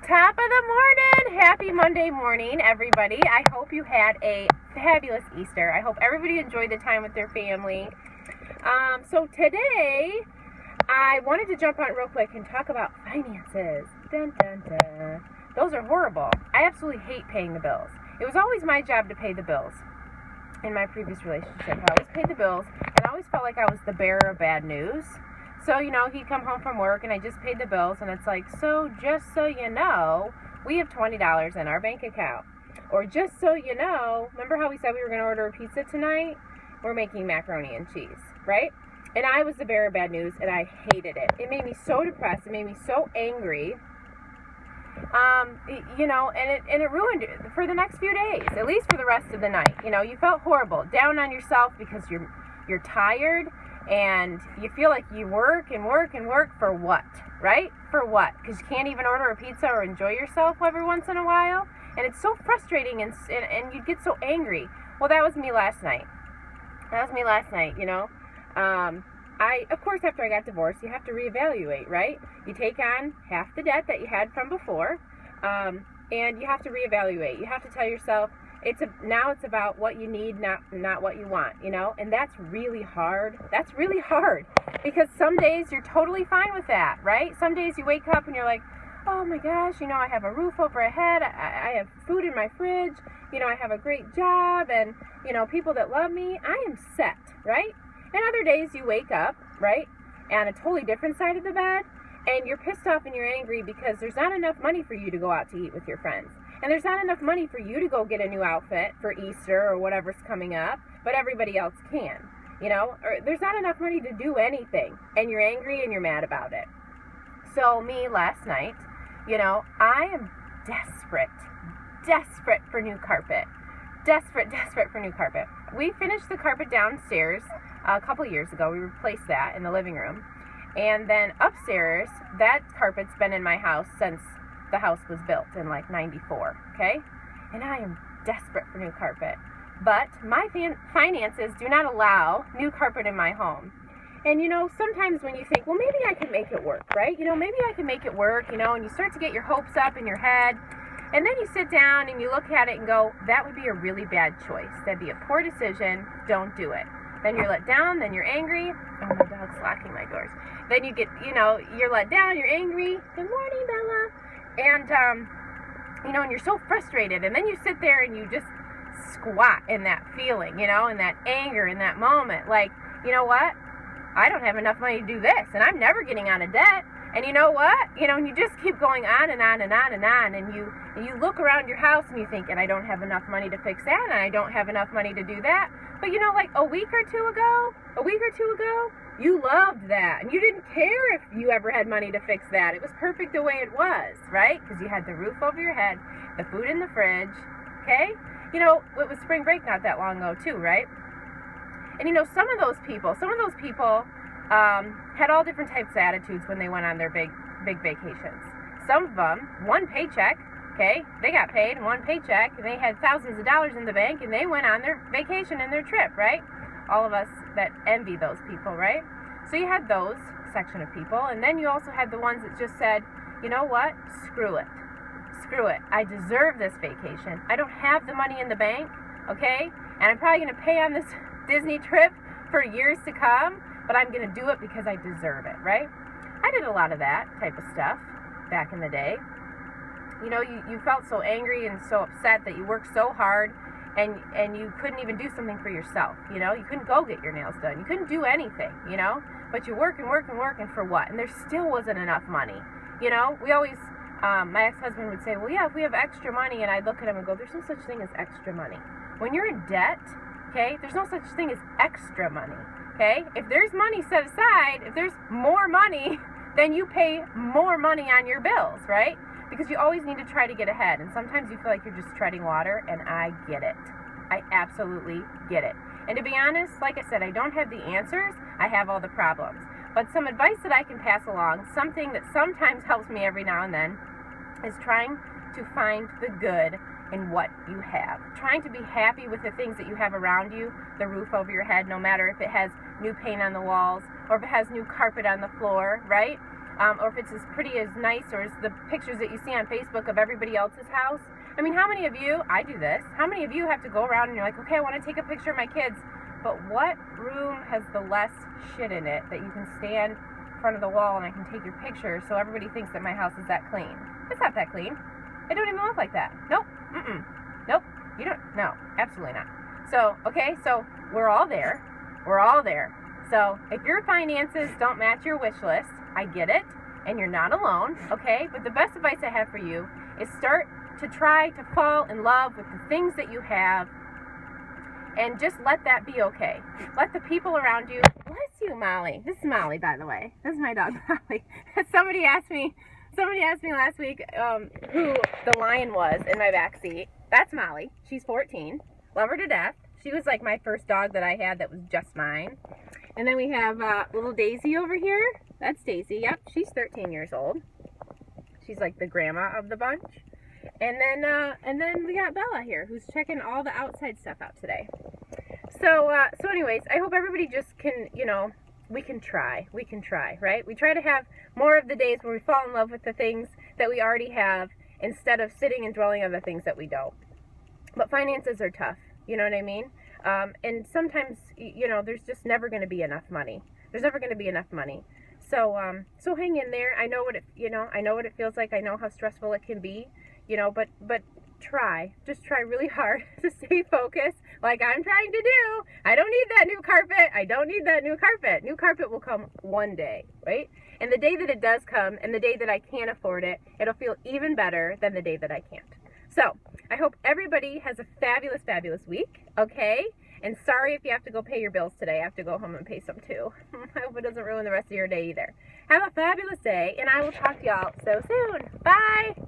Top of the morning! Happy Monday morning, everybody. I hope you had a fabulous Easter. I hope everybody enjoyed the time with their family. So today, I wanted to jump on real quick and talk about finances. Dun, dun, dun. Those are horrible. I absolutely hate paying the bills. It was always my job to pay the bills. In my previous relationship, I always paid the bills, and I always felt like I was the bearer of bad news. So, he'd come home from work, and I just paid the bills, and it's like, so just so you know, we have $20 in our bank account. Or just so you know, remember how we said we were going to order a pizza tonight? We're making macaroni and cheese, right? And I was the bearer of bad news, and I hated it. It made me so depressed. It made me so angry. And it ruined it for the next few days, at least for the rest of the night. You felt horrible, down on yourself because you're tired. And you feel like you work and work and work for what, right? For what? Because you can't even order a pizza or enjoy yourself every once in a while. And it's so frustrating and you get so angry. Well, that was me last night. Of course, after I got divorced, you have to reevaluate, right? You take on half the debt that you had from before, and you have to reevaluate. You have to tell yourself, now it's about what you need, not what you want, and that's really hard. That's really hard because some days you're totally fine with that, right? Some days you wake up and you're like, oh my gosh, I have a roof over my head, I have food in my fridge, I have a great job, and, people that love me, I am set, right? And other days you wake up, right, on a totally different side of the bed, and you're pissed off and you're angry because there's not enough money for you to go out to eat with your friends. And there's not enough money for you to go get a new outfit for Easter or whatever's coming up, but everybody else can, or there's not enough money to do anything, and you're angry and you're mad about it. So me last night, I am desperate for new carpet. Desperate for new carpet. We finished the carpet downstairs a couple years ago. We replaced that in the living room. And then upstairs, that carpet's been in my house since the house was built in like 94, okay? And I am desperate for new carpet. But my finances do not allow new carpet in my home. And sometimes when you think, well, maybe I can make it work, right? Maybe I can make it work, and you start to get your hopes up in your head. And then you sit down and you look at it and go, that would be a really bad choice. That'd be a poor decision. Don't do it. Then you're let down, then you're angry. Oh, my dog's locking my doors. Then you get, you're let down, you're angry. Good morning, Bella. And, and you're so frustrated. And then you sit there and you just squat in that feeling, in that anger, in that moment. Like, you know what? I don't have enough money to do this, and I'm never getting out of debt. And you know what? And you just keep going on and on and on and on. And you look around your house and you think, and I don't have enough money to fix that, and I don't have enough money to do that. But like a week or two ago, you loved that. And you didn't care if you ever had money to fix that. It was perfect the way it was, right? Because you had the roof over your head, the food in the fridge, okay? It was spring break not that long ago too, right? And some of those people had all different types of attitudes when they went on their big vacations. Some of them, one paycheck, okay? They got paid, one paycheck, and they had thousands of dollars in the bank, and they went on their vacation and their trip, right? All of us that envy those people, right? So you had those section of people, and then you also had the ones that just said, you know what? Screw it. I deserve this vacation. I don't have the money in the bank, okay? And I'm probably going to pay on this Disney trip for years to come, but I'm going to do it because I deserve it, right? I did a lot of that type of stuff back in the day. You felt so angry and so upset that you worked so hard and you couldn't even do something for yourself, You couldn't go get your nails done. You couldn't do anything, But you work and for what? And there still wasn't enough money, We always, my ex-husband would say, well, yeah, if we have extra money, and I'd look at him and go, there's no such thing as extra money. When you're in debt, okay, there's no such thing as extra money. Okay, if there's money set aside, if there's more money, then you pay more money on your bills, right? Because you always need to try to get ahead. And sometimes you feel like you're just treading water, and I get it. I absolutely get it. And to be honest, like I said, I don't have the answers. I have all the problems. But some advice that I can pass along, something that sometimes helps me every now and then, is trying to find the good in what you have. Trying to be happy with the things that you have around you, the roof over your head, no matter if it has new paint on the walls or if it has new carpet on the floor, right? or if it's as pretty, as nice, or as the pictures that you see on Facebook of everybody else's house. I mean, how many of you, I do this, how many of you have to go around and you're like, okay, I want to take a picture of my kids, but what room has the less shit in it that you can stand in front of the wall and I can take your picture so everybody thinks that my house is that clean? It's not that clean. It don't even look like that. Nope. Mm-mm. Nope. You don't. No. Absolutely not. So, okay, so we're all there. We're all there. So if your finances don't match your wish list, I get it, and you're not alone, okay? But the best advice I have for you is start to try to fall in love with the things that you have, and just let that be okay. Let the people around you, bless you, Molly. This is Molly, by the way. This is my dog, Molly. Somebody asked me last week who the lion was in my back seat. That's Molly. She's 14. Love her to death. She was like my first dog that I had that was just mine. And then we have little Daisy over here. That's Daisy. Yep, she's 13 years old. She's like the grandma of the bunch. And then we got Bella here, who's checking all the outside stuff out today. So anyways, I hope everybody just can, you know, we can try, right? We try to have more of the days where we fall in love with the things that we already have instead of sitting and dwelling on the things that we don't. But finances are tough, you know what I mean? And sometimes, you know, there's just never going to be enough money. There's never going to be enough money. So, so hang in there. I know what it, you know, I know what it feels like. I know how stressful it can be, you know, but just try really hard to stay focused like I'm trying to do. I don't need that new carpet. I don't need that new carpet. New carpet will come one day, right? And the day that it does come and the day that I can't afford it, it'll feel even better than the day that I can't. So I hope everybody has a fabulous, fabulous week, okay? And sorry if you have to go pay your bills today. I have to go home and pay some too. I hope it doesn't ruin the rest of your day either. Have a fabulous day, and I will talk to y'all so soon. Bye!